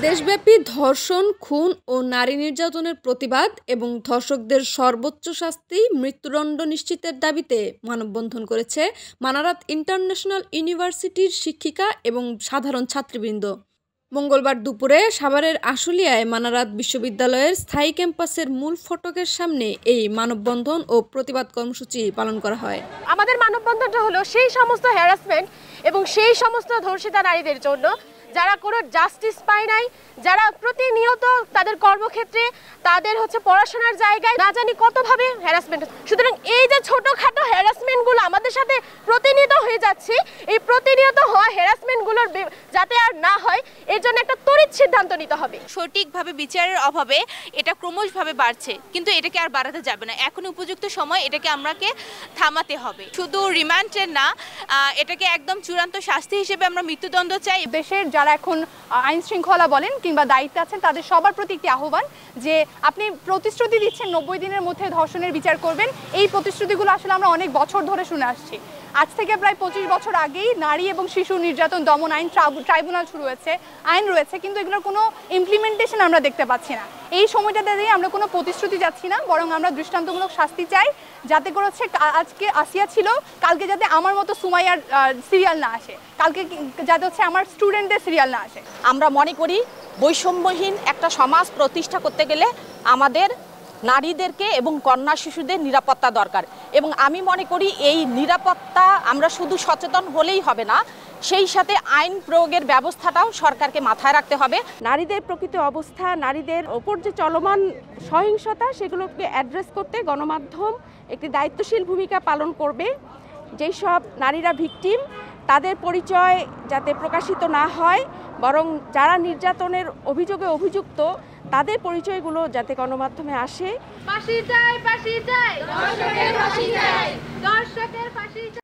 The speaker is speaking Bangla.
দেশব্যাপী ধর্ষণ, খুন ও নারী নির্যাতনের প্রতিবাদ এবং ধর্ষকদের সর্বোচ্চ শাস্তি মৃত্যুদণ্ড নিশ্চিতের দাবিতে মানববন্ধন করেছে মানারাত ইন্টারন্যাশনাল ইউনিভার্সিটির শিক্ষিকা এবং সাধারণ ছাত্রীবৃন্দ। মঙ্গলবার দুপুরে সাভারের আশুলিয়ায় মানারাত বিশ্ববিদ্যালয়ের স্থায়ী ক্যাম্পাসের মূল ফটকের সামনে এই মানববন্ধন ও প্রতিবাদ কর্মসূচি পালন করা হয়। আমাদের মানববন্ধনটা হলো সেই সমস্ত হ্যারাসমেন্ট এবং সেই সমস্ত ধর্ষিতা নারীদের জন্য যারা কোনো জাস্টিস পায় নাই, যারা প্রতিনিয়ত তাদের কর্মক্ষেত্রে তাদের পড়াশোনার জায়গায় না জানি কতভাবে হ্যারাসমেন্ট। সুতরাং এই যে ছোটোখাটো হ্যারাসমেন্টগুলো আমাদের সাথে প্রতিনিয়ত হয়ে যাচ্ছে, এই প্রতিনিয়ত হওয়া হ্যারাসমেন্টগুলোর যাতে আর না হয় এর জন্য একটা তড়িৎ সিদ্ধান্ত নিতে হবে। সঠিকভাবে বিচারের অভাবে এটা ক্রমশভাবে বাড়ছে, কিন্তু এটাকে আর বাড়াতে যাবে না। এখন উপযুক্ত সময় এটাকে আমরাকে থামাতে হবে। শুধু রিমান্ডের না, এটাকে একদম চূড়ান্ত শাস্তি হিসেবে আমরা মৃত্যুদণ্ড চাই। দেশের যারা এখন আইন শৃঙ্খলা বলেন কিংবা দায়িত্বে আছেন তাদের সবার প্রতি একটি আহ্বান যে আপনি প্রতিশ্রুতি দিচ্ছেন 90 দিনের মধ্যে ধর্ষণের বিচার করবেন। এই প্রতিশ্রুতিগুলো আসলে আমরা অনেক বছর ধরে শুনে আসছি। আজ থেকে প্রায় 25 বছর আগেই নারী এবং শিশু নির্যাতন দমন আইন ট্রাইব্যুনাল শুরু হয়েছে, আইন রয়েছে, কিন্তু এগুলোর কোনো ইমপ্লিমেন্টেশন আমরা দেখতে পাচ্ছি না। এই সময়টাতে দিয়ে আমরা কোনো প্রতিশ্রুতি যাচ্ছি না, বরং আমরা দৃষ্টান্তমূলক শাস্তি চাই, যাতে করে আজকে আসিয়া ছিল, কালকে যাতে আমার মতো সুমাইয়ার সিরিয়াল না আসে, কালকে যাতে আমার স্টুডেন্টদের সিরিয়াল না আসে। আমরা মনে করি বৈষম্যহীন একটা সমাজ প্রতিষ্ঠা করতে গেলে আমাদের নারীদেরকে এবং কন্যা শিশুদের নিরাপত্তা দরকার, এবং আমি মনে করি এই নিরাপত্তা আমরা শুধু সচেতন হলেই হবে না, সেই সাথে আইন প্রয়োগের ব্যবস্থাটাও সরকারকে মাথায় রাখতে হবে। নারীদের প্রকৃত অবস্থা, নারীদের ওপর যে চলমান সহিংসতা, সেগুলোকে অ্যাড্রেস করতে গণমাধ্যম একটি দায়িত্বশীল ভূমিকা পালন করবে। যেই সব নারীরা ভিকটিম, তাদের পরিচয় যাতে প্রকাশিত না হয়, বরং যারা নির্যাতনের অভিযোগে অভিযুক্ত তাদের পরিচয়গুলো যাতে গণমাধ্যমে আসে। ফাঁসি চাই, ফাঁসি চাই, ধর্ষকের ফাঁসি চাই, ধর্ষকের ফাঁসি চাই।